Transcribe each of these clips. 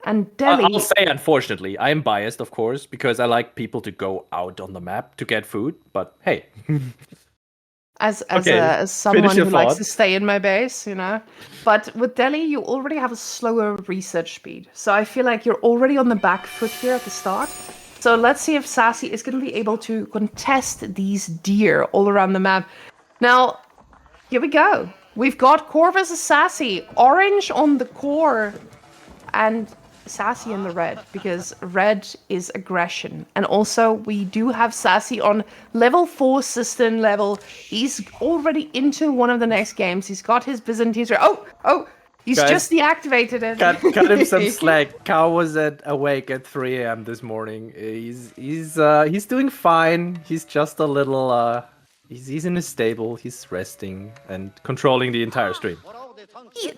And Delhi. I'll say, unfortunately, I'm biased, of course, because I like people to go out on the map to get food. But hey, As okay, someone finish your who likes thought. to stay in my base, you know. But with Delhi, you already have a slower research speed. So I feel like you're already on the back foot here at the start. So let's see if Sassy is going to be able to contest these deer all around the map. Now, here we go. We've got coRe versus Sassy. Orange on the coRe and Sassy in the red, because red is aggression. And also, we do have Sassy on level 4 cistern level. He's already into one of the next games. He's got his Byzantines. Oh, he's Guys, just deactivated it. cut him some slack. Cow was awake at 3 a.m. this morning. He's doing fine. He's just a little he's in his stable. He's resting and controlling the entire stream.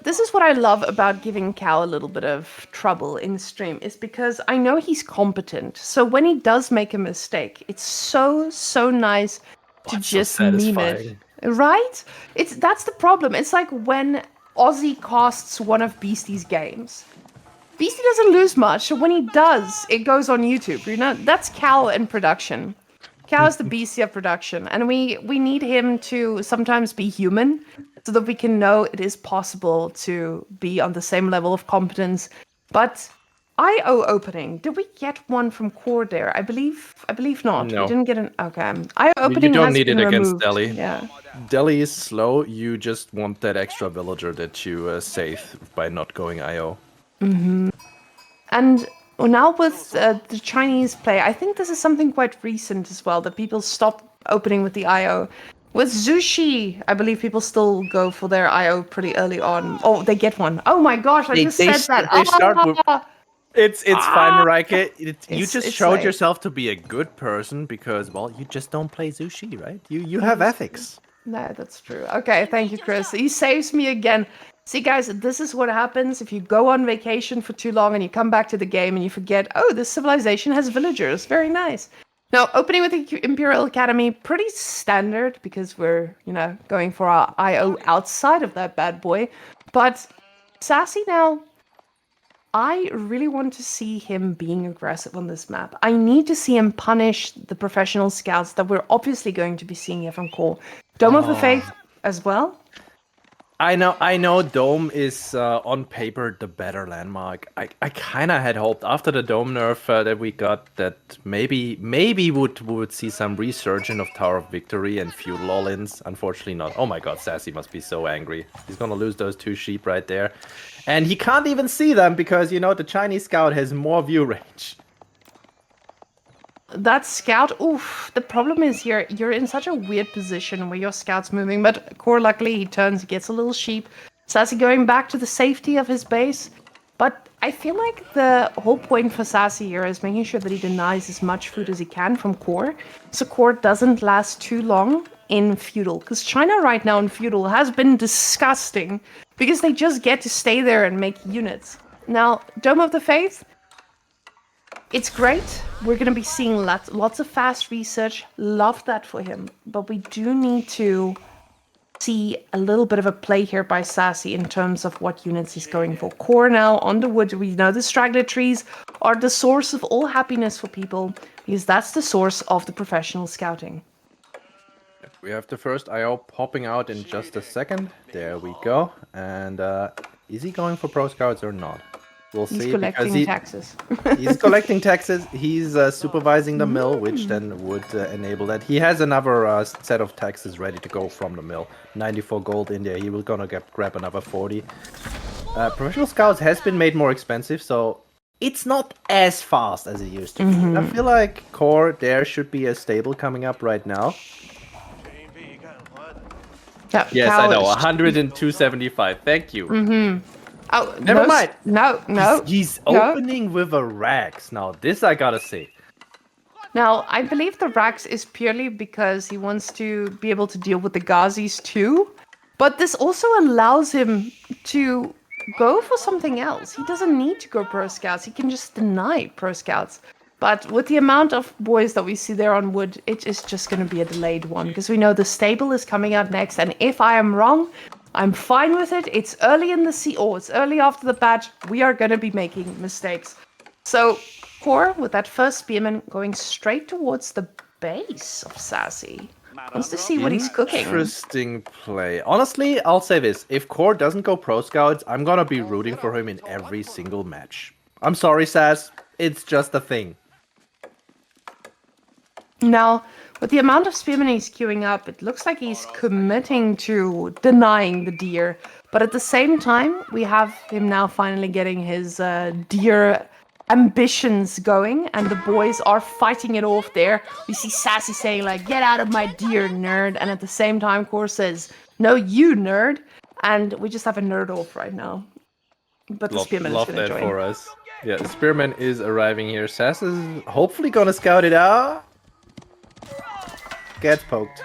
This is what I love about giving Cal a little bit of trouble in stream, is because I know he's competent. So when he does make a mistake, it's so nice to just meme it. Right? That's the problem. It's like when Ozzy casts one of Beastie's games. Beastie doesn't lose much, so when he does, it goes on YouTube. You know, that's Cal in production. Cal is the Beastie of production, and we need him to sometimes be human, so that we can know it is possible to be on the same level of competence. But IO opening, did we get one from coRe there? I believe not. No. We didn't get an IO opening. You don't has need it been against removed. Delhi. Yeah. Delhi is slow. You just want that extra villager that you save by not going IO. Mm-hmm. And now with the Chinese play, I think this is something quite recent as well, that people stop opening with the IO. With Zushi, I believe people still go for their IO pretty early on. Oh, they get one. Oh my gosh, I just said that. They start with... It's fine, Mareike. You just showed like... yourself to be a good person because, well, you just don't play Zushi, right? You have ethics. No, that's true. Okay, thank you, Chris. He saves me again. See, guys, this is what happens if you go on vacation for too long and you come back to the game and you forget, oh, this civilization has villagers. Very nice. Now, opening with the Imperial Academy, pretty standard because we're, going for our IO outside of that bad boy. But Sassy now, I really want to see him being aggressive on this map. I need to see him punish the professional scouts that we're obviously going to be seeing here from coRe. Dome of the Faith as well. I know Dome is on paper the better landmark. I kind of had hoped after the Dome nerf that we got that maybe we would see some resurgence of Tower of Victory and feudal all-ins. Unfortunately not. Oh my god, Sassy must be so angry. He's gonna lose those 2 sheep right there. And he can't even see them because, the Chinese scout has more view range. That scout, oof, the problem is here, you're in such a weird position where your scout's moving, but coRe, luckily, he turns, he gets a little sheep. Sassy going back to the safety of his base. But I feel like the whole point for Sassy here is making sure that he denies as much food as he can from coRe, so coRe doesn't last too long in feudal. Because China right now in feudal has been disgusting, because they just get to stay there and make units. Now, Dome of the Faith, it's great. We're going to be seeing lots of fast research. Love that for him. But we do need to see a little bit of a play here by Sassy in terms of what units he's going for. coRe now on the wood. We know the straggler trees are the source of all happiness for people, because that's the source of the professional scouting. We have the first IO popping out in just a second. There we go. And is he going for pro scouts or not? We'll see. He's collecting taxes. He's collecting taxes. He's supervising the mill, which then would enable that. He has another set of taxes ready to go from the mill. 94 gold in there. He will gonna grab another 40. Professional scouts has been made more expensive, so it's not as fast as it used to be. I feel like coRe there should be a stable coming up right now. Yes, I know. 102.75. Thank you. Oh, never mind. No. He's opening with a Rax. Now, this I gotta say. Now, I believe the Rax is purely because he wants to be able to deal with the Ghazis too. But this also allows him to go for something else. He doesn't need to go pro scouts. He can just deny pro scouts. But with the amount of boys that we see there on wood, it is just going to be a delayed one. Because we know the stable is coming out next. And if I am wrong, I'm fine with it. It's early in the it's early after the patch. We are going to be making mistakes. So, coRe, with that first spearman, going straight towards the base of Sassy. Wants to see what he's cooking. Interesting play. Honestly, I'll say this. If coRe doesn't go Pro Scouts, I'm gonna be rooting for him in every single match. I'm sorry, SAS. It's just a thing. Now, with the amount of spearmen he's queuing up, it looks like he's committing to denying the deer. But at the same time, we have him now finally getting his deer ambitions going, and the boys are fighting it off there. We see Sassy saying, like, get out of my deer, nerd. And at the same time, coRe says, no, you, nerd. And we just have a nerd off right now. But the spearman is going to join. For us. Yeah, the spearman is arriving here. SAS is hopefully going to scout it out. Gets poked.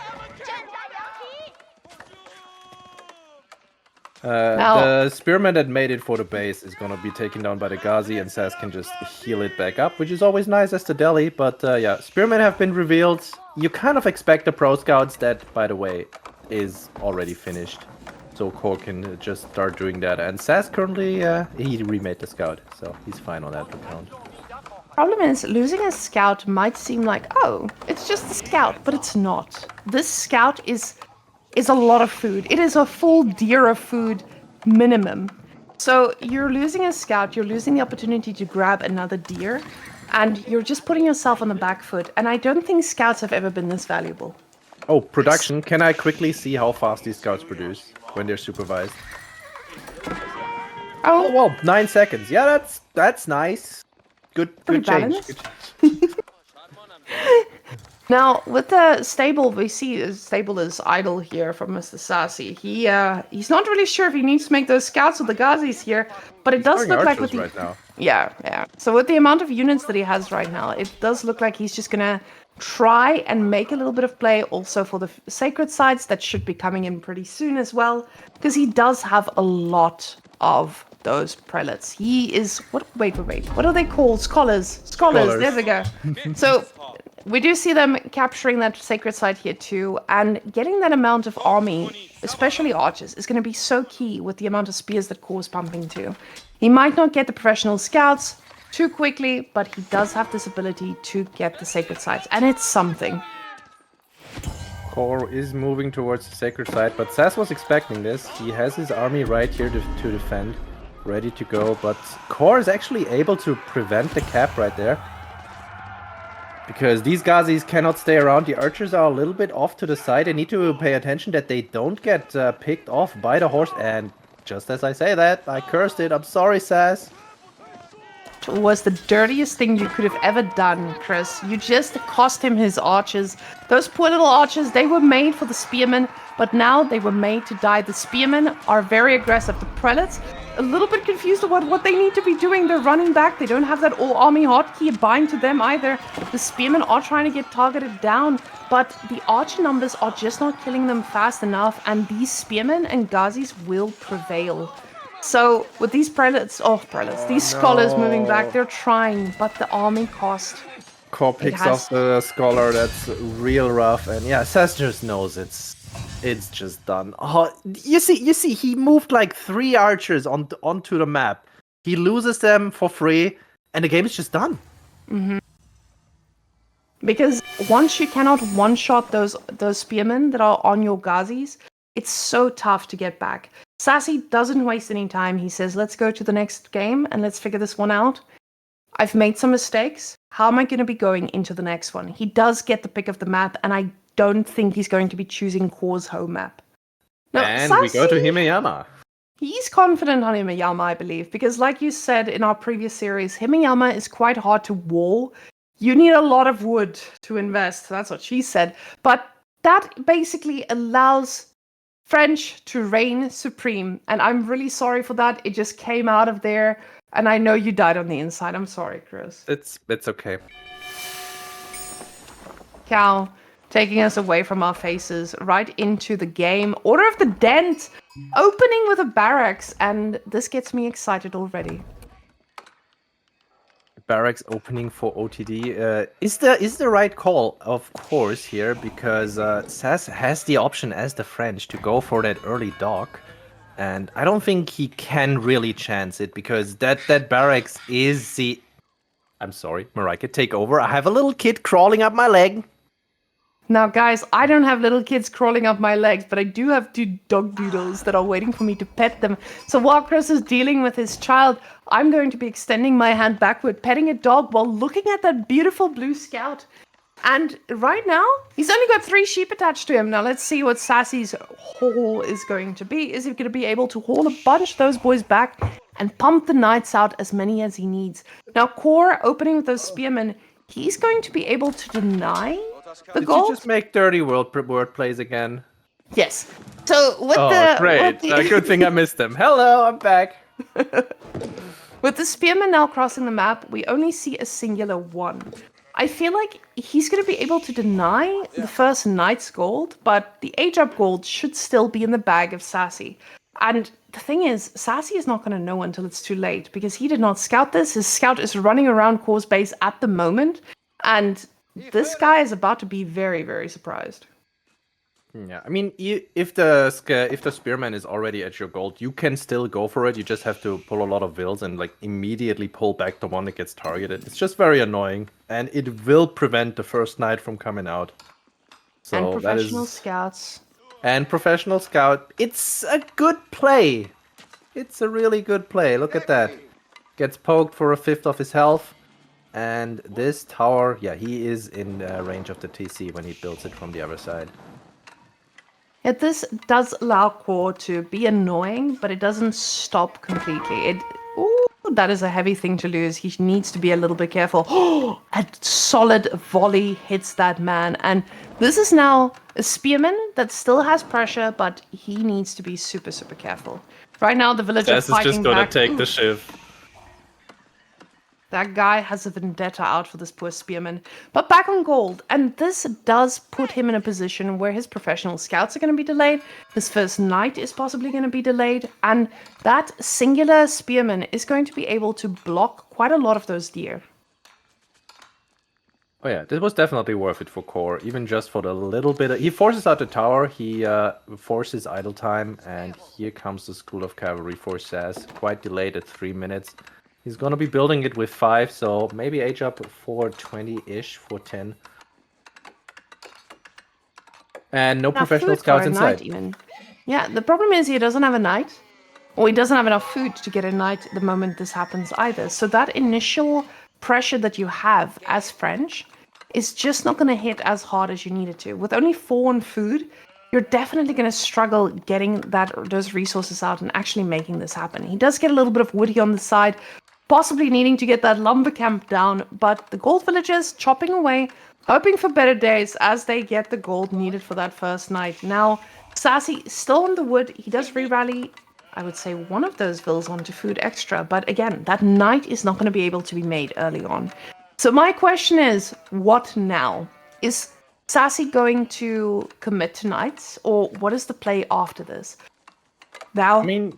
The spearman that made it for the base is gonna be taken down by the Ghazi, and SAS can just heal it back up, which is always nice as the deli. But yeah, spearmen have been revealed. You kind of expect the Pro Scouts, that, by the way, is already finished. So coRe can just start doing that. And SAS currently, he remade the scout, so he's fine on that account. Problem is, losing a scout might seem like, oh, it's just a scout, but it's not. This scout is a lot of food. It is a full deer of food minimum. So you're losing a scout, you're losing the opportunity to grab another deer, and you're just putting yourself on the back foot. And I don't think scouts have ever been this valuable. Oh, production. Can I quickly see how fast these scouts produce when they're supervised? Oh, well, 9 seconds. Yeah, that's nice. Good change. Now, with the stable, we see the stable is idle here from Mr. Sassy. He's not really sure if he needs to make those scouts with the Ghazis here, but it does look like with the right now. Yeah. So with the amount of units that he has right now, it does look like he's just gonna try and make a little bit of play also for the sacred sites that should be coming in pretty soon as well, because he does have a lot of those prelates. He is wait. What are they called? Scholars. There we go. So we do see them capturing that sacred site here too, and getting that amount of army, especially archers, is going to be so key with the amount of spears that coRe is pumping to. He might not get the professional scouts too quickly, but he does have this ability to get the sacred sites, and it's something. coRe is moving towards the sacred site, but SAS was expecting this. He has his army right here to defend, ready to go, but coRe is actually able to prevent the cap right there. Because these Ghazis cannot stay around. The archers are a little bit off to the side. They need to pay attention that they don't get picked off by the horse. And just as I say that, I cursed it. I'm sorry, SAS. It was the dirtiest thing you could have ever done, Chris. You just cost him his archers. Those poor little archers, they were made for the spearmen, but now they were made to die. The spearmen are very aggressive. The prelates, a little bit confused about what they need to be doing. They're running back. They don't have that all-army hotkey bind to them either. The spearmen are trying to get targeted down, but the archer numbers are just not killing them fast enough, and these spearmen and Ghazis will prevail. So with these these scholars moving back, they're trying, but the army cost. coRe picks off the scholar. That's real rough, and yeah, SAS just knows it's just done. Oh, you see, he moved like 3 archers onto the map. He loses them for free, and the game is just done. Mm-hmm. Because once you cannot one-shot those spearmen that are on your Ghazis, it's so tough to get back. Sassy doesn't waste any time. He says, let's go to the next game and let's figure this one out. I've made some mistakes. How am I going to be going into the next one? He does get the pick of the map, and I don't think he's going to be choosing coRe's home map. No, and Sassy, we go to Himeyama. He's confident on Himeyama, I believe, because like you said in our previous series, Himeyama is quite hard to wall. You need a lot of wood to invest. That's what she said. But that basically allows French to reign supreme, and I'm really sorry for that. It just came out of there, and I know you died on the inside. I'm sorry, Chris. It's okay. Cow taking us away from our faces right into the game. Order of the Dent opening with a barracks, and this gets me excited already. Barracks opening for OTD is the right call, of course, here, because SAS has the option as the French to go for that early dock, and I don't think he can really chance it because that barracks is the. I'm sorry, Marika, take over. I have a little kid crawling up my leg. Now, guys, I don't have little kids crawling up my legs, but I do have 2 dog doodles that are waiting for me to pet them. So while Chris is dealing with his child, I'm going to be extending my hand backward, petting a dog while looking at that beautiful blue scout. And right now, he's only got 3 sheep attached to him. Now, let's see what Sassy's haul is going to be. Is he going to be able to haul a bunch of those boys back and pump the knights out as many as he needs? Now, coRe, opening with those spearmen, he's going to be able to deny the Did gold. you just make dirty word plays again? Yes. So with Great. Good thing I missed them. Hello, I'm back. With the spearmen now crossing the map, we only see a singular 1. I feel like he's going to be able to deny the first knight's gold, but the age-up gold should still be in the bag of Sassy. And the thing is, Sassy is not going to know until it's too late, because he did not scout this. His scout is running around coRe's base at the moment, and this guy is about to be very, very surprised. Yeah, I mean, if the spearman is already at your gold, you can still go for it. You just have to pull a lot of vills and like immediately pull back the one that gets targeted. It's just very annoying, and it will prevent the first knight from coming out. So and professional scouts. And professional scout. It's a good play. It's a really good play. Look at that. Gets poked for a 1/5 of his health. And this tower, yeah, he is in range of the TC when he builds it from the other side. Yeah, this does allow coRe to be annoying, but it doesn't stop completely. Ooh, that is a heavy thing to lose. He needs to be a little bit careful. Oh, a solid volley hits that man. And this is now a spearman that still has pressure, but he needs to be super, super careful. Right now, the villager SAS is fighting just gonna back. take the shift. That guy has a vendetta out for this poor spearman. But back on gold, and this does put him in a position where his professional scouts are going to be delayed, his first knight is possibly going to be delayed, and that singular spearman is going to be able to block quite a lot of those deer. Oh yeah, this was definitely worth it for coRe, even just for the little bit. He forces out the tower, he forces idle time, and here comes the School of Cavalry for SAS, quite delayed at 3 minutes. He's gonna be building it with 5, so maybe age up for 20-ish, for 10. And no professional scouts inside. Even. Yeah, the problem is he doesn't have a knight, or he doesn't have enough food to get a knight the moment this happens either. So that initial pressure that you have as French is just not going to hit as hard as you need it to. With only 4 on food, you're definitely going to struggle getting those resources out and actually making this happen. He does get a little bit of wood here on the side, possibly needing to get that lumber camp down, but the gold villagers chopping away, hoping for better days as they get the gold needed for that first night. Now, Sassy still on the wood. He does re-rally, I would say, one of those vills onto food extra, but again, that knight is not going to be able to be made early on. So my question is, what now? Is Sassy going to commit to knights, or what is the play after this? Now, I mean,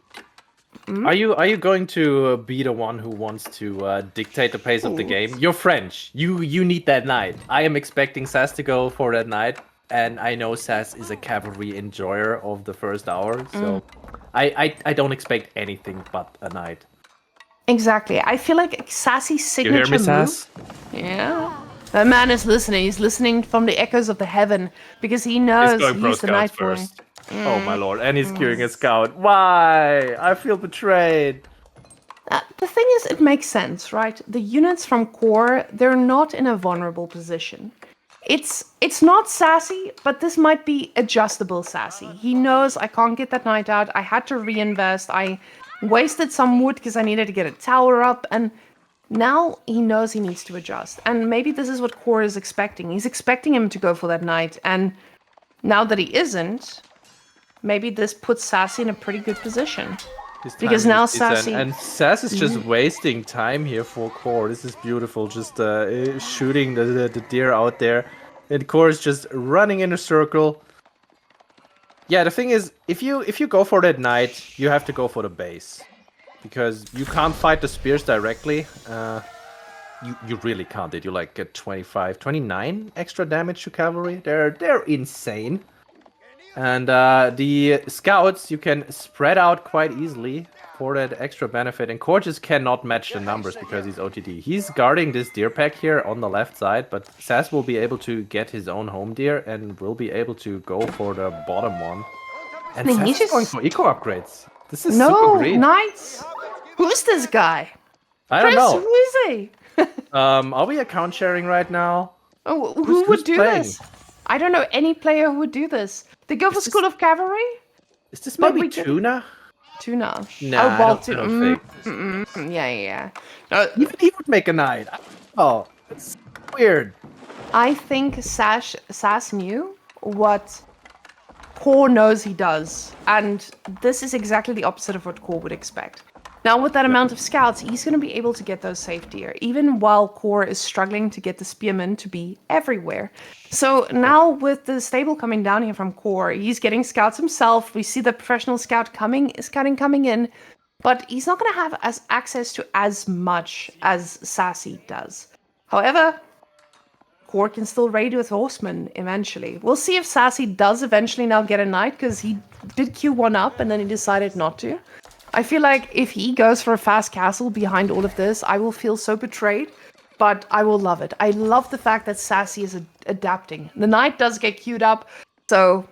are you going to be the one who wants to dictate the pace of the game? You're French. You need that knight. I am expecting SAS to go for that knight, and I know SAS is a cavalry enjoyer of the first hour, so I don't expect anything but a knight. Exactly. I feel like Sassy's signature You hear me, SAS? Yeah. That man is listening. He's listening from the echoes of the heaven because he knows he's the night boy. Oh my lord, and he's queuing a scout. Why? I feel betrayed. The thing is, it makes sense, right? The units from coRe, they're not in a vulnerable position. It's not Sassy, but this might be adjustable Sassy. He knows I can't get that knight out. I had to reinvest. I wasted some wood because I needed to get a tower up, and now he knows he needs to adjust. And maybe this is what coRe is expecting. He's expecting him to go for that knight, and now that he isn't, maybe this puts Sassy in a pretty good position. Because now Sassy... And SAS is just wasting time here for coRe. This is beautiful, just shooting the deer out there. And coRe is just running in a circle. Yeah, the thing is, if you go for that knight, you have to go for the base. Because you can't fight the spears directly. You really can't. Did you like get 25, 29 extra damage to cavalry? They're insane. And the scouts you can spread out quite easily for that extra benefit. And coRe just cannot match the numbers because he's OTD. He's guarding this deer pack here on the left side, but SAS will be able to get his own home deer and will be able to go for the bottom one. And SAS is going for eco upgrades. This is super green. Knights. Who's this guy? I don't know. Who is he? Are we account sharing right now? Oh, who would do this? I don't know any player who would do this. They go for School of Cavalry? Is this maybe Tuna? Tuna. Nah, I don't think. Yeah. Even he would make a knight. Oh, it's weird. I think SAS knew what coRe knows he does, and this is exactly the opposite of what coRe would expect. Now, with that amount of scouts, he's going to be able to get those safe deer, even while coRe is struggling to get the spearmen to be everywhere. So now, with the stable coming down here from coRe, he's getting scouts himself. We see the professional scout coming in, but he's not going to have access to as much as Sassy does. However, coRe can still raid with horsemen eventually. We'll see if Sassy does eventually now get a knight, because he did queue one up and then he decided not to. I feel like if he goes for a fast castle behind all of this, I will feel so betrayed, but I will love it. I love the fact that Sassy is adapting. The knight does get queued up, so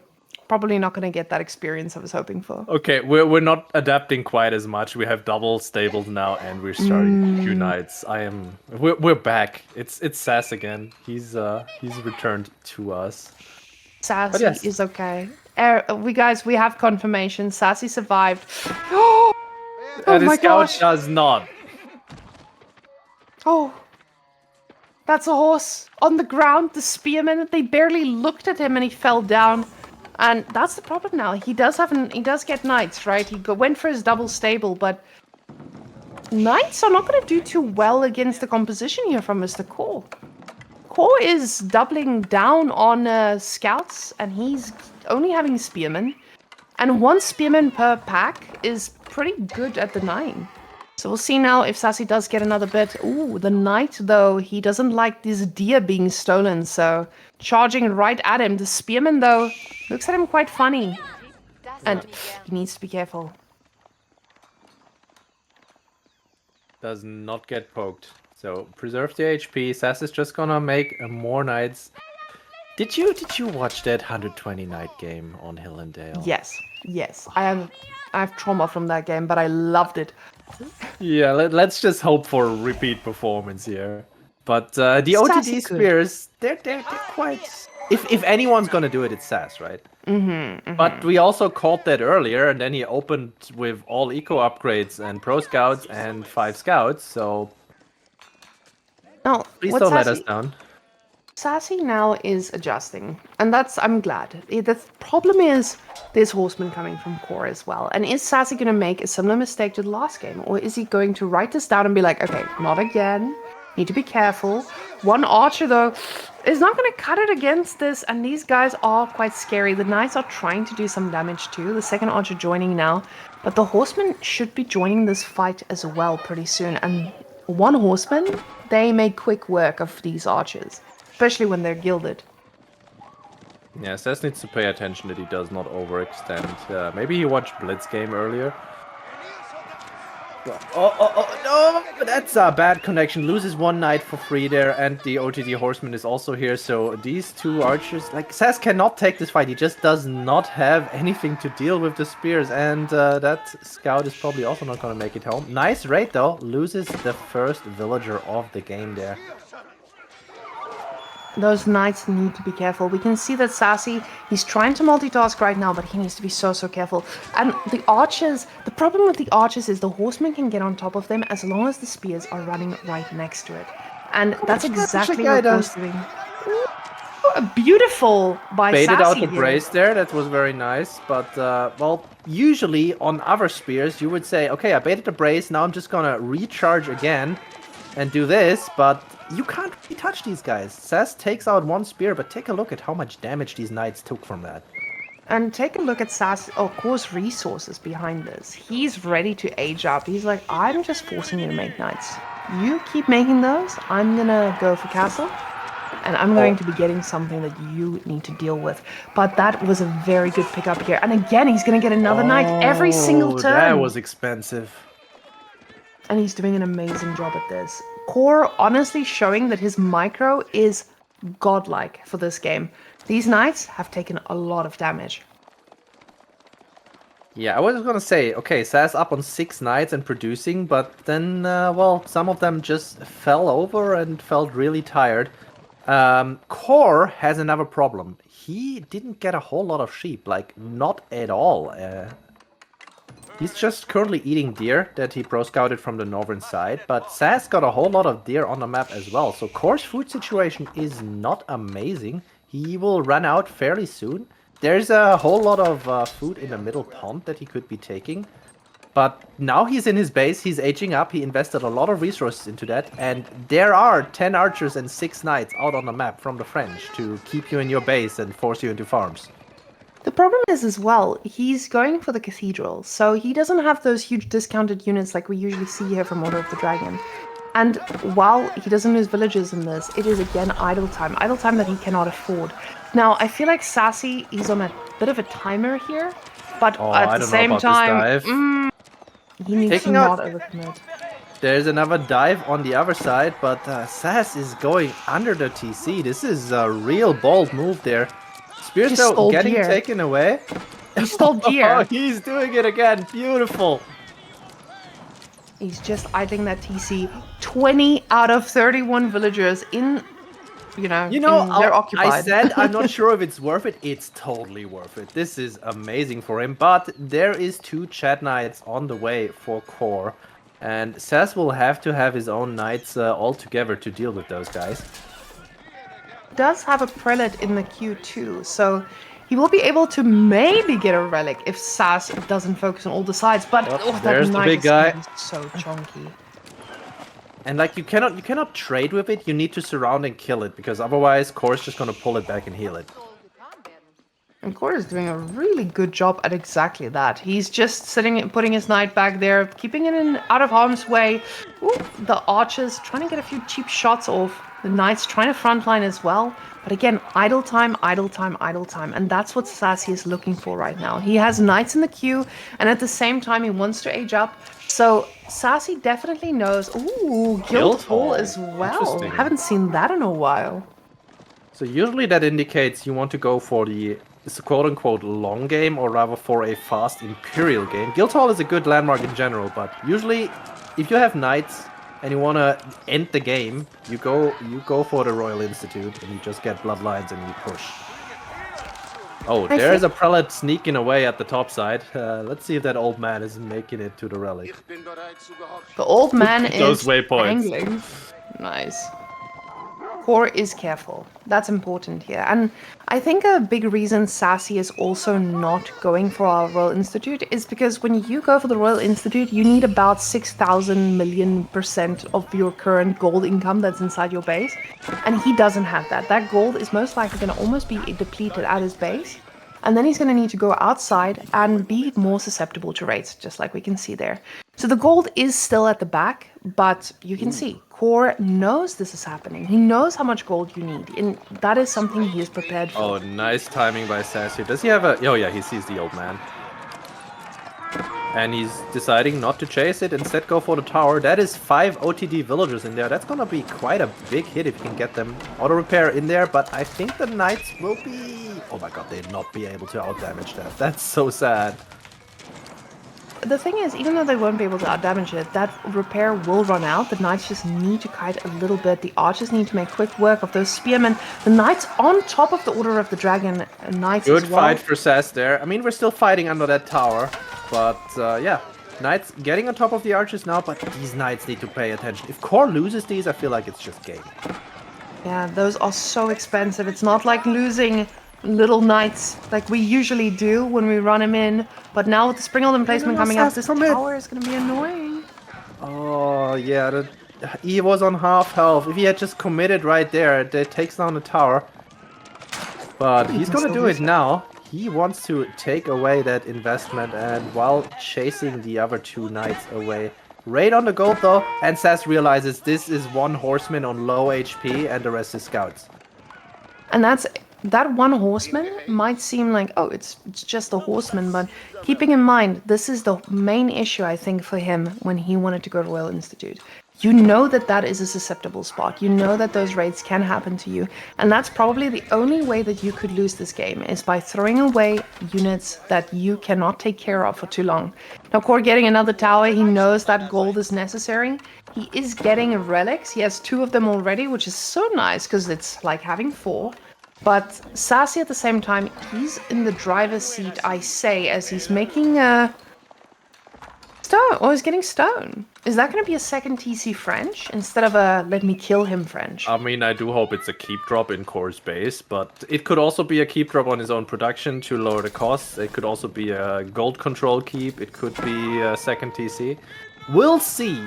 probably not going to get that experience I was hoping for. Okay, we're not adapting quite as much. We have double stables now, and we're starting queue knights. We're back. It's SAS again. He's returned to us. Sassy is okay. We have confirmation. Sassy survived. And the scout does not. Oh, that's a horse on the ground. The spearmen, they barely looked at him and he fell down. And that's the problem now. He does get knights, right? He went for his double stable, but knights are not going to do too well against the composition here from Mr. coRe. coRe is doubling down on scouts, and he's only having spearmen. And one spearman per pack is pretty good at the 9. So we'll see now if Sassy does get another bit. Ooh, the knight, though, he doesn't like this deer being stolen, so charging right at him. The spearman, though, looks at him quite funny. And he needs to be careful. Does not get poked. So preserve the HP. SAS is just gonna make more knights. Did you watch that 120 knight game on Hill and Dale? Yes. I have trauma from that game, but I loved it. Yeah, let's just hope for a repeat performance here. But the OTD spears, they're quite. If anyone's gonna do it, it's SAS, right? But we also caught that earlier, and then he opened with all eco upgrades and pro scouts and 5 scouts. So please don't let us down. Sassy now is adjusting, and I'm glad. The problem is there's horsemen coming from coRe as well. And is Sassy going to make a similar mistake to the last game? Or is he going to write this down and be like, okay, not again, need to be careful. One archer, though, is not going to cut it against this, and these guys are quite scary. The knights are trying to do some damage too. The second archer joining now, but the horsemen should be joining this fight as well pretty soon. And one horseman, they make quick work of these archers. Especially when they're gilded. Yeah, SAS needs to pay attention that he does not overextend. Maybe he watched Blitz game earlier. No! That's a bad connection. Loses one knight for free there, and the OTD horseman is also here. So these two archers, SAS cannot take this fight. He just does not have anything to deal with the spears, and that scout is probably also not going to make it home. Nice raid though. Loses the first villager of the game there. Those knights need to be careful. We can see that Sassy, he's trying to multitask right now, but he needs to be so careful. And the archers, the problem with the archers is the horsemen can get on top of them as long as the spears are running right next to it. And that's exactly what coRe's doing. Beautiful by Sassy. Baited out the brace there, that was very nice. But, well, usually on other spears, you would say, okay, I baited the brace, now I'm just gonna recharge again and do this, but you can't really touch these guys. SAS takes out one spear, but take a look at how much damage these knights took from that. And take a look at coRe's resources behind this. He's ready to age up. He's like, I'm just forcing you to make knights. You keep making those, I'm gonna go for castle. and I'm going to be getting something that you need to deal with. But that was a very good pickup here. And again, he's going to get another knight every single turn. That was expensive. And he's doing an amazing job at this. coRe honestly showing that his micro is godlike for this game. These knights have taken a lot of damage. Yeah, I was gonna say, okay, SAS up on 6 knights and producing, but then, well, some of them just fell over and felt really tired. coRe has another problem. He didn't get a whole lot of sheep, like, not at all. He's just currently eating deer that he pro-scouted from the northern side, but SAS got a whole lot of deer on the map as well, so coRe's food situation is not amazing. He will run out fairly soon. There's a whole lot of food in the middle pond that he could be taking. But now he's in his base, he's aging up, he invested a lot of resources into that, and there are 10 archers and 6 knights out on the map from the French to keep you in your base and force you into farms. The problem is as well, he's going for the cathedral, so he doesn't have those huge discounted units like we usually see here from Order of the Dragon. And while he doesn't lose villagers in this, it is again idle time that he cannot afford. Now, I feel like Sassy, he's on a bit of a timer here, but at the same time, he needs to not overcommit. There's another dive on the other side, but SAS is going under the TC. This is a real bold move there. Spears though getting taken away. He stole deer. Oh, he's doing it again. Beautiful. He's just idling that TC. 20 out of 31 villagers in, they're occupied. I said I'm not sure if it's worth it. It's totally worth it. This is amazing for him. But there is 2 Chat Knights on the way for coRe. And SAS will have to have his own knights all together to deal with those guys. Does have a prelate in the queue too, so he will be able to maybe get a relic if SAS doesn't focus on all the sides. But there's the big guy. So chunky. And like you cannot trade with it. You need to surround and kill it because otherwise coRe's just gonna pull it back and heal it. And coRe is doing a really good job at exactly that. He's just sitting and putting his knight back there, keeping it out of harm's way. Ooh, the archers trying to get a few cheap shots off. The knights trying to frontline as well. But again, idle time. And that's what Sassy is looking for right now. He has knights in the queue, and at the same time, he wants to age up. So Sassy definitely knows. Ooh, Guildhall as well. Haven't seen that in a while. So usually that indicates you want to go for the quote-unquote long game, or rather for a fast Imperial game. Guildhall is a good landmark in general, but usually if you have knights and you want to end the game, you go for the Royal Institute and you just get bloodlines and you push. Oh, there's a prelate sneaking away at the top side. Let's see if that old man is making it to the relic. The old man those is waypoints. Angling. Nice. coRe is careful. That's important here. And I think a big reason Sassy is also not going for our Royal Institute is because when you go for the Royal Institute, you need about 6,000 million% of your current gold income that's inside your base. And he doesn't have that. That gold is most likely going to almost be depleted at his base. And then he's going to need to go outside and be more susceptible to raids, just like we can see there. So the gold is still at the back, but you can see coRe knows this is happening. He knows how much gold you need, and that is something he is prepared for. Oh, nice timing by Sassy. Does he have a... Oh yeah, he sees the old man. And he's deciding not to chase it, instead go for the tower. That is 5 OTD villagers in there. That's gonna be quite a big hit if you can get them auto repair in there, but I think the knights will be... Oh my god, they'd not be able to outdamage that. That's so sad. The thing is, even though they won't be able to outdamage it, that repair will run out. The knights just need to kite a little bit. The archers need to make quick work of those spearmen. The knights on top of the Order of the Dragon knights Good as well. fight for SAS there. I mean, we're still fighting under that tower. But, yeah. Knights getting on top of the archers now, but these knights need to pay attention. If coRe loses these, I feel like it's just game. Yeah, those are so expensive. It's not like losing little knights like we usually do when we run him in. But now with the Springald emplacement coming up, this tower is going to be annoying. Oh, yeah. He was on half health. If he had just committed right there, that takes down the tower. But he's going to do it now. He wants to take away that investment, and while chasing the other 2 knights away. Raid on the gold though, and SAS realizes this is 1 horseman on low HP and the rest is scouts. And that one horseman might seem like, oh, it's just a horseman, but keeping in mind, this is the main issue, I think, for him when he wanted to go to Royal Institute. You know that is a susceptible spot. You know that those raids can happen to you. And that's probably the only way that you could lose this game, is by throwing away units that you cannot take care of for too long. Now, coRe getting another tower, he knows that gold is necessary. He is getting relics. He has 2 of them already, which is so nice, because it's like having 4. But Sassy at the same time, he's in the driver's seat, I say, as he's making stone, or he's getting stone. Is that going to be a second TC French instead of a let me kill him French? I mean, I do hope it's a keep drop in coRe's base, but it could also be a keep drop on his own production to lower the costs. It could also be a gold control keep. It could be a second TC. We'll see.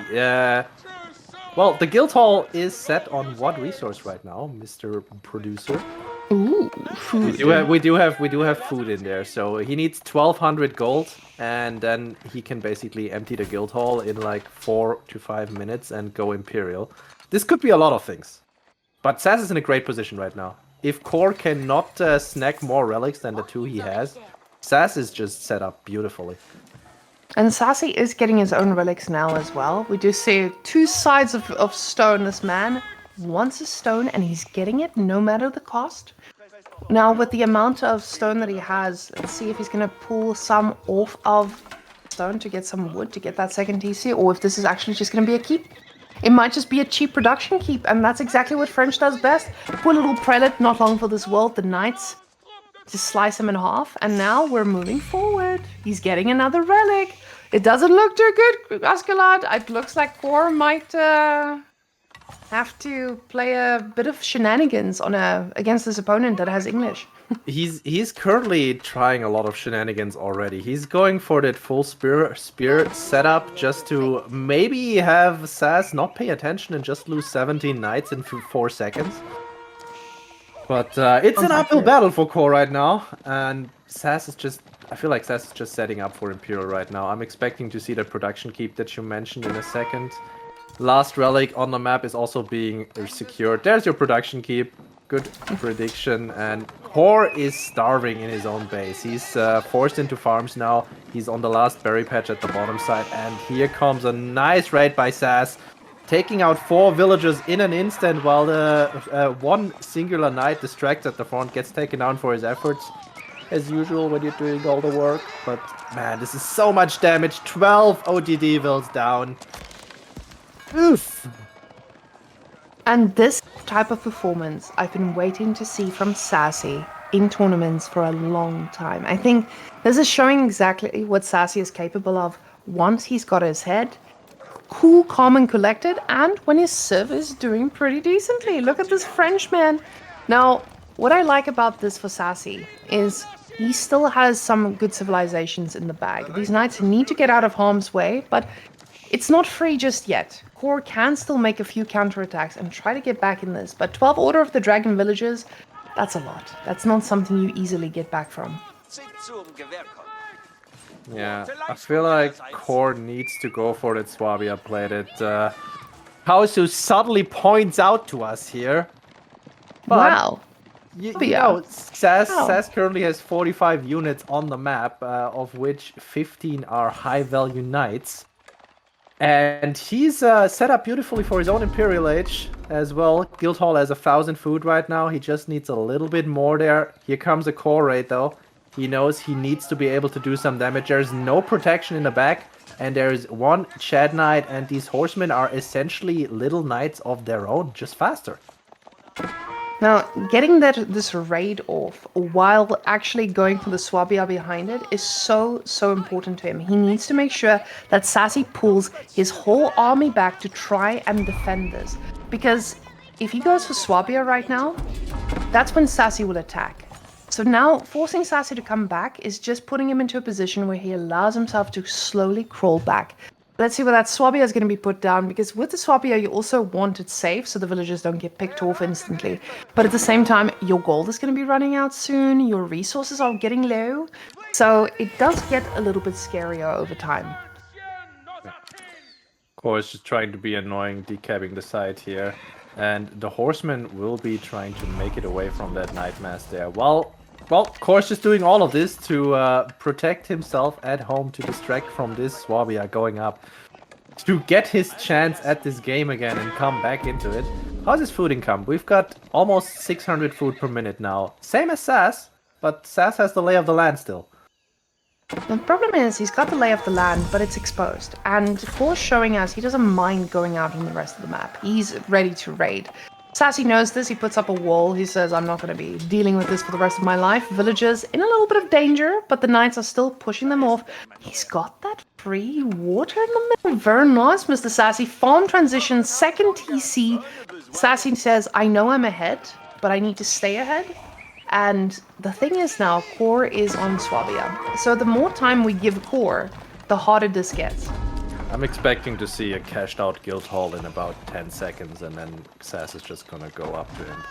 Well, the guild hall is set on what resource right now, Mr. Producer? Ooh, food. We do have food in there, so he needs 1200 gold, and then he can basically empty the guild hall in like 4 to 5 minutes and go Imperial. This could be a lot of things, but SAS is in a great position right now. If coRe cannot snag more relics than the 2 he has, SAS is just set up beautifully. And Sassy is getting his own relics now as well. We do see 2 sides of stone. This man wants a stone, and he's getting it no matter the cost. Now, with the amount of stone that he has, let's see if he's going to pull some off of stone to get some wood to get that second TC, or if this is actually just going to be a keep. It might just be a cheap production keep, and that's exactly what French does best. Poor little prelate, not long for this world, the knights. Just slice him in half, and now we're moving forward. He's getting another relic. It doesn't look too good, Askelad. It looks like coRe might have to play a bit of shenanigans against this opponent that has English. He's currently trying a lot of shenanigans already. He's going for that full spear setup just to maybe have SAS not pay attention and just lose 17 knights in 4 seconds. But it's an uphill battle for coRe right now, and SAS is just... I feel like SAS is just setting up for Imperial right now. I'm expecting to see the production keep that you mentioned in a second. Last relic on the map is also being secured. There's your production keep. Good prediction. And coRe is starving in his own base. He's forced into farms now. He's on the last berry patch at the bottom side. And here comes a nice raid by SAS, taking out 4 villagers in an instant, while the one singular knight distracted at the front gets taken down for his efforts. As usual when you're doing all the work. But man, this is so much damage. 12 ODD vills down. Oof. And this type of performance I've been waiting to see from Sassy in tournaments for a long time. I think this is showing exactly what Sassy is capable of once he's got his head cool, calm, and collected, and when his server is doing pretty decently. Look at this Frenchman. Now, what I like about this for Sassy is he still has some good civilizations in the bag. These knights need to get out of harm's way, but it's not free just yet. coRe can still make a few counterattacks and try to get back in this, but 12 Order of the Dragon villages, that's a lot. That's not something you easily get back from. Yeah, I feel like coRe needs to go for that Swabia play that Hausu subtly points out to us here. But Wow. You know, SAS currently has 45 units on the map, of which 15 are high-value knights. And he's set up beautifully for his own Imperial Age as well. Guildhall has 1,000 food right now. He just needs a little bit more there. Here comes a coRe raid though. He knows he needs to be able to do some damage. There's no protection in the back. And there's one Chad Knight, and these horsemen are essentially little knights of their own, just faster. Now, getting this raid off while actually going for the Swabia behind it is so important to him. He needs to make sure that Sassy pulls his whole army back to try and defend this. Because if he goes for Swabia right now, that's when Sassy will attack. So now, forcing Sassy to come back is just putting him into a position where he allows himself to slowly crawl back. Let's see where that Swabia is going to be put down, because with the Swabia you also want it safe so the villagers don't get picked off instantly. But at the same time, your gold is going to be running out soon, your resources are getting low, so it does get a little bit scarier over time. coRe is just trying to be annoying, decapping the side here. And the horseman will be trying to make it away from that knight mass there. Well, course just doing all of this to protect himself at home, to distract from this Swabia going up, to get his chance at this game again and come back into it. How's his food income? We've got almost 600 food per minute now. Same as SAS, but SAS has the lay of the land still. The problem is he's got the lay of the land, but it's exposed. And coRe showing us he doesn't mind going out on the rest of the map. He's ready to raid. Sassy knows this. He puts up a wall. He says, I'm not going to be dealing with this for the rest of my life. Villagers in a little bit of danger, but the knights are still pushing them off. He's got that free water in the middle. Very nice, Mr. Sassy. Farm transition, second TC. Sassy says, I know I'm ahead, but I need to stay ahead. And the thing is now, coRe is on Swabia. So the more time we give coRe, the harder this gets. I'm expecting to see a cashed out guild hall in about 10 seconds, and then SAS is just gonna go up to him.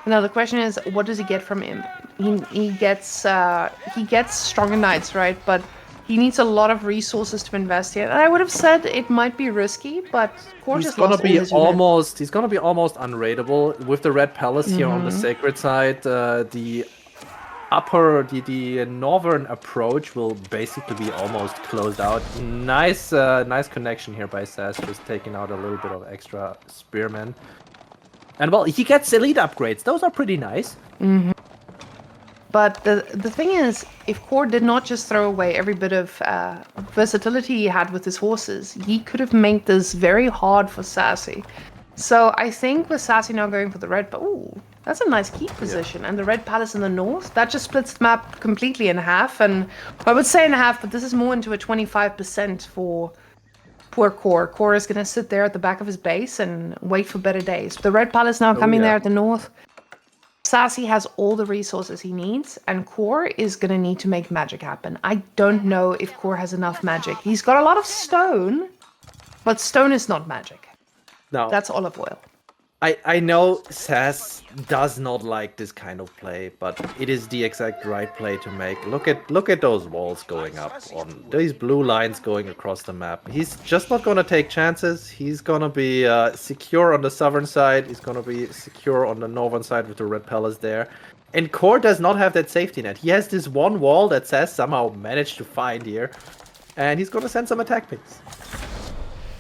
Now the question is, what does he get from him? He gets stronger knights, right? But he needs a lot of resources to invest here. And I would have said it might be risky, but coRe He's just gonna lost be almost. he's gonna be almost unraidable with the red palace here on the sacred side. The northern approach will basically be almost closed out. Nice connection here by SAS, just taking out a little bit of extra spearmen. And well, he gets elite upgrades. Those are pretty nice. But the thing is, if coRe did not just throw away every bit of versatility he had with his horses, he could have made this very hard for Sassy. So I think with Sassy now going for the red, but ooh, that's a nice keep position. And the red palace in the north, that just splits the map completely in half. And I would say in half, but this is more into a 25% for poor coRe. coRe is going to sit there at the back of his base and wait for better days. The red palace now coming there at the north. Sassy has all the resources he needs, and coRe is going to need to make magic happen. I don't know if coRe has enough magic. He's got a lot of stone, but stone is not magic. No. That's olive oil. I know SAS does not like this kind of play, but it is the exact right play to make. Look at those walls going up, on these blue lines going across the map. He's just not gonna take chances. He's gonna be secure on the southern side. He's gonna be secure on the northern side with the red palace there. And coRe does not have that safety net. He has this one wall that SAS somehow managed to find here, and he's gonna send some attack pings.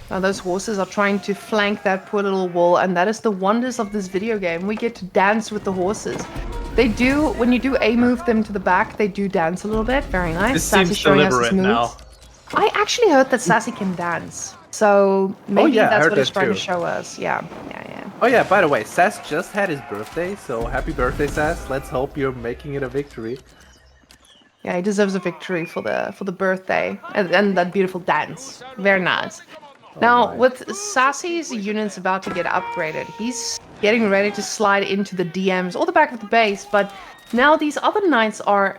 Now those horses are trying to flank that poor little wall, and that is the wonders of this video game. We get to dance with the horses. They do, when you do move them to the back, they do dance a little bit. Very nice. This Sassy seems showing us his deliberate moves. now. I actually heard that Sassy can dance. So maybe I that's heard what he's that trying to too. show us. Yeah. Oh yeah, by the way, SAS just had his birthday, so happy birthday, SAS. Let's hope you're making it a victory. Yeah, he deserves a victory for the birthday and that beautiful dance. Very nice. Now, with Sassy's units about to get upgraded, he's getting ready to slide into the DMs or the back of the base, but now these other knights are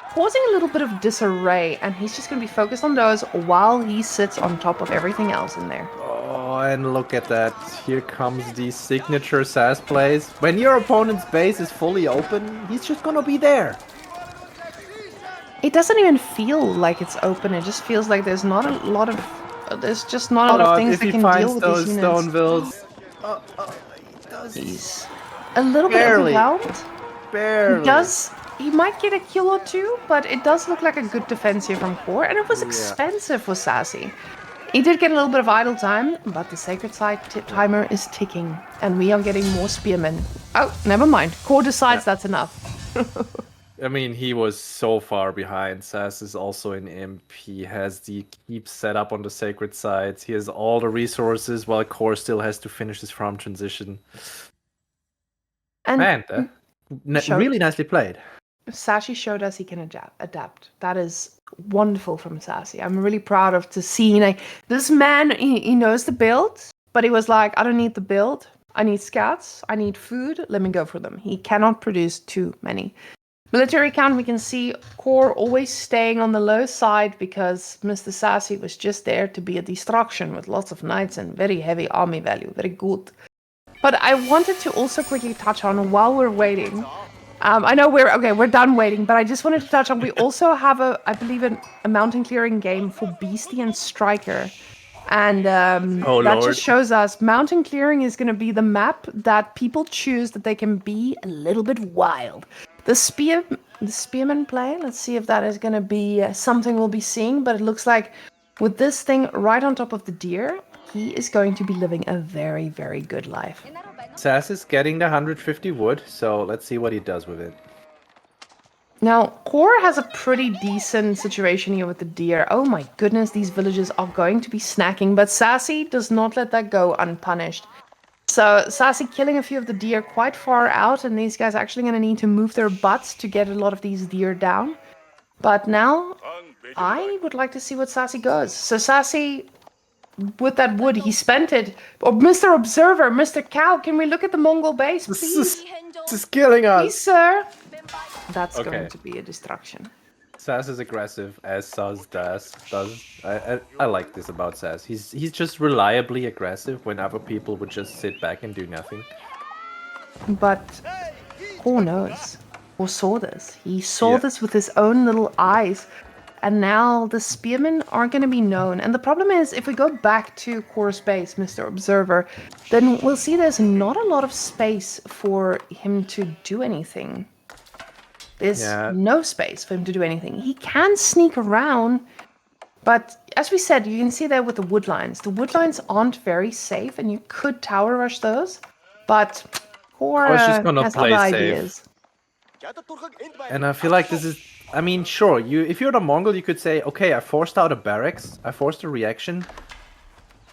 causing a little bit of disarray, and he's just going to be focused on those while he sits on top of everything else in there. Oh, and look at that. Here comes the signature SAS plays. When your opponent's base is fully open, he's just gonna be there. It doesn't even feel like it's open, it just feels like there's not a lot of... There's just not a lot of things that can deal with these units. Stone builds. He's a little bit overwhelmed. Barely. He might get a kill or two, but it does look like a good defense here from coRe, and it was expensive for Sassy. He did get a little bit of idle time, but the sacred side timer is ticking, and we are getting more spearmen. Oh, never mind. coRe decides that's enough. I mean, he was so far behind. SAS is also in imp. He has the keep set up on the sacred sides. He has all the resources, while coRe still has to finish his farm transition. And Man, really nicely played. Sassy showed us he can adapt. That is wonderful from Sassy. I'm really proud of to see, like, this man, he knows the build, but he was like, I don't need the build. I need scouts. I need food. Let me go for them. He cannot produce too many. Military count, we can see coRe always staying on the low side because Mr. Sassy was just there to be a distraction with lots of knights and very heavy army value. Very good. But I wanted to also quickly touch on, while we're waiting, I know we're done waiting, but I just wanted to touch on, we also have I believe a mountain clearing game for Beastie and Striker And Oh, that Lord. just shows us mountain clearing is going to be the map that people choose that they can be a little bit wild. The spearman play, let's see if that is going to be something we'll be seeing, but it looks like with this thing right on top of the deer, he is going to be living a very, very good life. SAS is getting the 150 wood, so let's see what he does with it. Now, coRe has a pretty decent situation here with the deer. Oh my goodness, these villagers are going to be snacking, but Sassy does not let that go unpunished. So Sassy killing a few of the deer quite far out, and these guys are actually going to need to move their butts to get a lot of these deer down. But now, I would like to see what Sassy goes. So Sassy, with that wood, he spent it. Oh, Mr. Observer, Mr. Cow, can we look at the Mongol base, please? This is killing us! Please, sir. That's Okay. going to be a destruction. SAS is aggressive, as SAS does. I like this about SAS. He's just reliably aggressive when other people would just sit back and do nothing. But coRe knows, or saw this. He saw Yeah. this with his own little eyes. And now the spearmen aren't going to be known. And the problem is, if we go back to coRe's base, Mr. Observer, then we'll see there's not a lot of space for him to do anything. There's no space for him to do anything. He can sneak around, but as we said, you can see there with the wood lines. The wood lines aren't very safe, and you could tower rush those, but coRe just gonna has play other safe. ideas. And I feel like this is... I mean, sure, if you're the Mongol, you could say, okay, I forced out a barracks, I forced a reaction.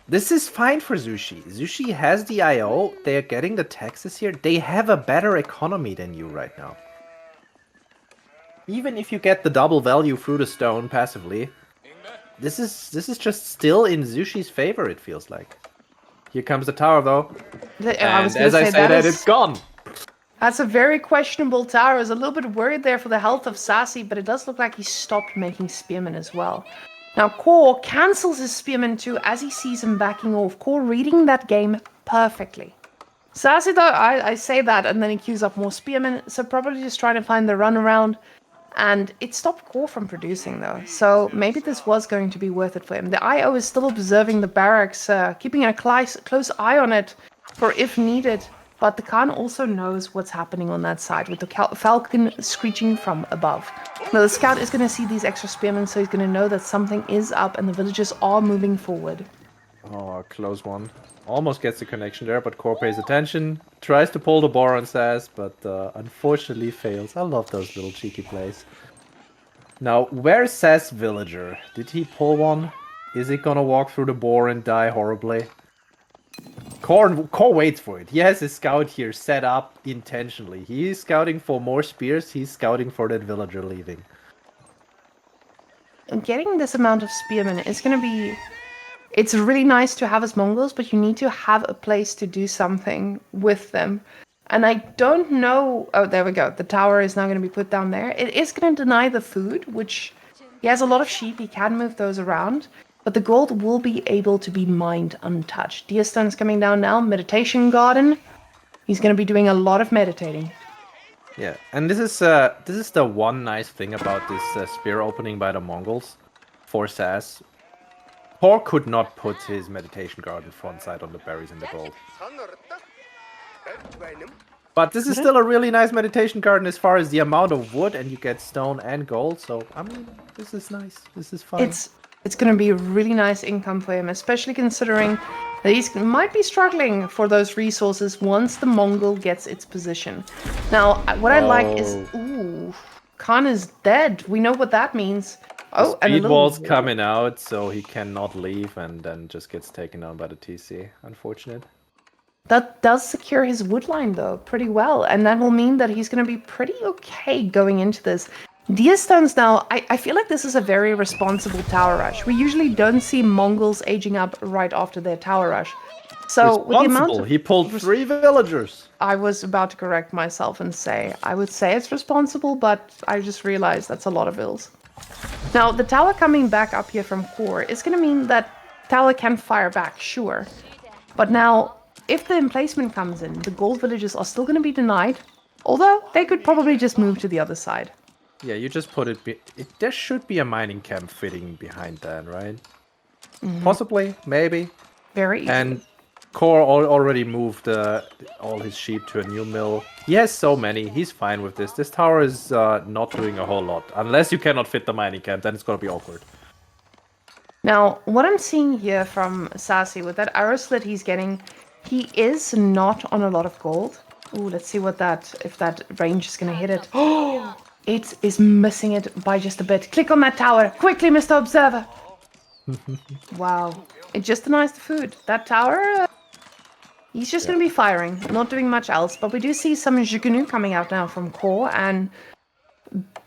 This is fine for Zushi. Zushi has the IO, they're getting the taxes here. They have a better economy than you right now. Even if you get the double value through the stone passively, this is just still in Zushi's favor, it feels like. Here comes the tower, though. I was And gonna as I say that, it's gone. That's a very questionable tower. I was a little bit worried there for the health of Sassy, but it does look like he stopped making spearmen as well. Now, coRe cancels his spearmen too as he sees him backing off. coRe reading that game perfectly. Sassy, though, I say that, and then he queues up more spearmen, so probably just trying to find the runaround. And it stopped coRe from producing, though, so maybe this was going to be worth it for him. The IO is still observing the barracks, keeping a close eye on it for if needed. But the Khan also knows what's happening on that side with the falcon screeching from above. Now the scout is going to see these extra spearmen, so he's going to know that something is up and the villagers are moving forward. Oh, a close one. Almost gets the connection there, but coRe pays attention. Tries to pull the bar on SAS, but unfortunately fails. I love those little cheeky plays. Now, where's SAS villager? Did he pull one? Is he gonna walk through the boar and die horribly? coRe waits for it. He has his scout here set up intentionally. He is scouting for more spears. He's scouting for that villager leaving. And getting this amount of spearmen is going to be... It's really nice to have as Mongols, but you need to have a place to do something with them. And I don't know... Oh, there we go. The tower is now going to be put down there. It is going to deny the food, which... He has a lot of sheep. He can move those around. But the gold will be able to be mined untouched. Deerstone's coming down now. Meditation garden. He's going to be doing a lot of meditating. Yeah, and this is the one nice thing about this spear opening by the Mongols for SAS. coRe could not put his meditation garden front side on the berries and the gold. But this is still a really nice meditation garden as far as the amount of wood, and you get stone and gold. So I mean, this is nice. This is fun. It's going to be a really nice income for him, especially considering that he might be struggling for those resources once the Mongol gets its position. Now, what I like is... Ooh, Khan is dead. We know what that means. Oh, and a Speed little wall's coming out, so he cannot leave and then just gets taken down by the TC. Unfortunate. That does secure his wood line, though, pretty well. And that will mean that he's going to be pretty okay going into this. Deerstones now, I feel like this is a very responsible tower rush. We usually don't see Mongols aging up right after their tower rush. So with the amount of... He pulled 3 villagers. I was about to correct myself and say, I would say it's responsible, but I just realized that's a lot of vills. Now, the tower coming back up here from coRe is going to mean that tower can fire back, sure. But now, if the emplacement comes in, the gold villages are still going to be denied, although they could probably just move to the other side. Yeah, you just put it... There should be a mining camp fitting behind that, right? Possibly, maybe. Very easily. And coRe already moved all his sheep to a new mill. He has so many. He's fine with this. This tower is not doing a whole lot. Unless you cannot fit the mining camp, then it's gonna be awkward. Now, what I'm seeing here from Sassy with that arrow slit he's getting, he is not on a lot of gold. Ooh, let's see what if that range is gonna hit it. Oh, it is missing it by just a bit. Click on that tower, quickly, Mr. Observer. Wow, it just denies the food. That tower, he's just gonna be firing, not doing much else. But we do see some Jugunu coming out now from coRe, and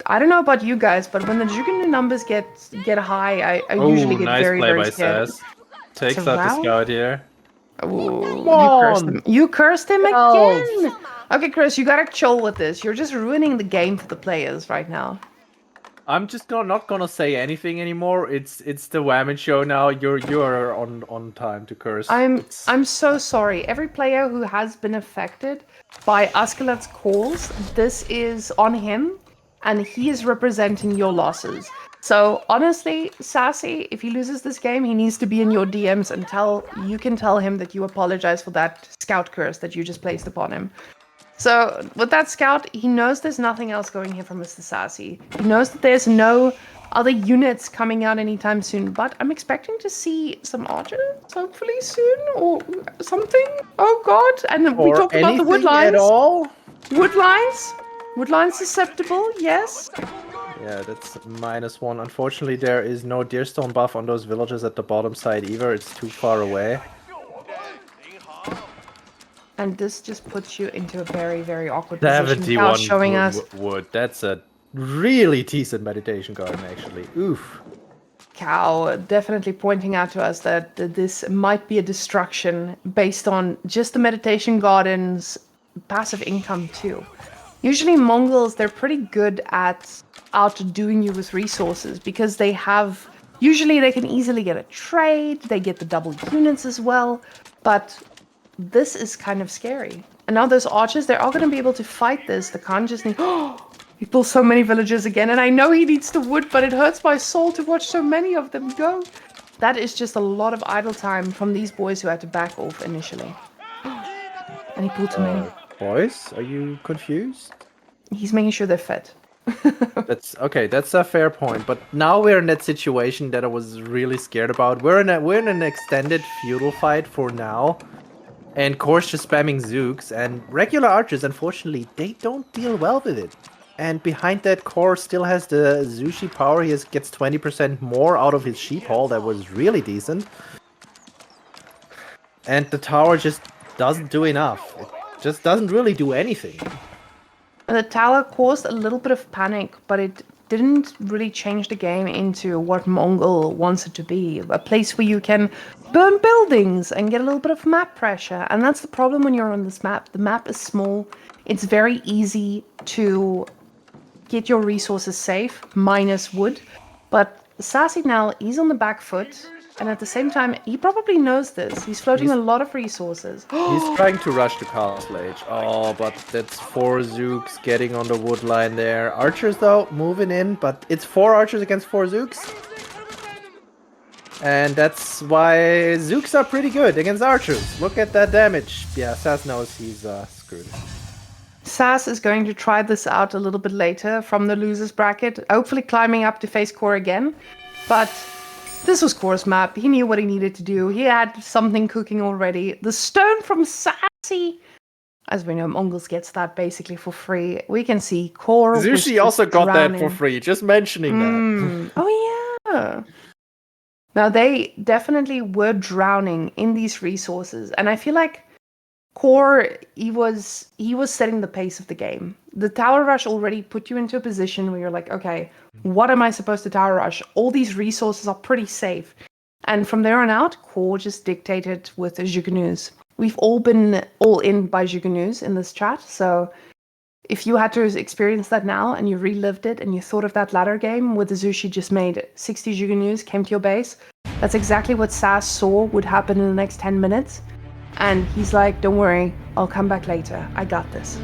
I don't know about you guys, but when the Jugunu numbers get high, I usually get nice very, play very by scared. SAS. Takes out the scout here. Ooh, Come on! You cursed him Help. again! Okay, Chris, you gotta chill with this. You're just ruining the game for the players right now. I'm just not gonna say anything anymore. It's the Whammon show now. You're on time to curse. I'm so sorry. Every player who has been affected by Askeladd's calls, this is on him, and he is representing your losses. So honestly, Sassy, if he loses this game, he needs to be in your DMs and you can tell him that you apologize for that scout curse that you just placed upon him. So with that scout, he knows there's nothing else going here from Mr. Sassy. He knows that there's no other units coming out anytime soon, but I'm expecting to see some archers hopefully soon or something. Oh god, and we talked about the wood lines. At all? Wood lines susceptible, yes. Yeah, that's -1. Unfortunately, there is no deerstone buff on those villages at the bottom side either. It's too far away. And this just puts you into a very, very awkward position. 71 showing us wood. That's a really decent meditation garden, actually. Oof. Cow definitely pointing out to us that this might be a destruction based on just the meditation garden's passive income too. Usually Mongols, they're pretty good at outdoing you with resources because usually they can easily get a trade, they get the double units as well, but this is kind of scary. And now those archers, they're all going to be able to fight this. The Khan just need... He pulls so many villagers again, and I know he needs the wood, but it hurts my soul to watch so many of them go. That is just a lot of idle time from these boys who had to back off initially. And he pulled too many. Boys, are you confused? He's making sure they're fed. That's okay. That's a fair point. But now we're in that situation that I was really scared about. We're in an extended feudal fight for now. And coRe's just spamming Zooks, and regular archers, unfortunately, they don't deal well with it. And behind that, coRe still has the Zushi power. He gets 20% more out of his sheep haul. That was really decent. And the tower just doesn't do enough. It just doesn't really do anything. The tower caused a little bit of panic, but it didn't really change the game into what Mongol wants it to be. A place where you can burn buildings and get a little bit of map pressure. And that's the problem when you're on this map. The map is small. It's very easy to get your resources safe, minus wood. But Sassy now, he's on the back foot. And at the same time, he probably knows this. He's floating a lot of resources. He's trying to rush the Castle Age. Oh, but that's 4 Zooks getting on the wood line there. Archers, though, moving in, but it's 4 archers against 4 Zooks. And that's why Zooks are pretty good against archers. Look at that damage. Yeah, SAS knows he's screwed. SAS is going to try this out a little bit later from the losers bracket, hopefully climbing up to face coRe again. But this was coRe's map. He knew what he needed to do. He had something cooking already. The stone from Sassy. As we know, Mongols gets that basically for free. We can see coRe. Zushi also got that for free. Just mentioning that. Oh yeah. Now they definitely were drowning in these resources, and I feel like coRe, he was setting the pace of the game. The tower rush already put you into a position where you're like, okay, what am I supposed to tower rush? All these resources are pretty safe. And from there on out, coRe just dictated with the Jugnus. We've all been all in by Jugnus in this chat, so if you had to experience that now and you relived it and you thought of that ladder game where the Zushi just made 60 Jugnus, came to your base, that's exactly what SAS saw would happen in the next 10 minutes. And he's like, don't worry, I'll come back later. I got this.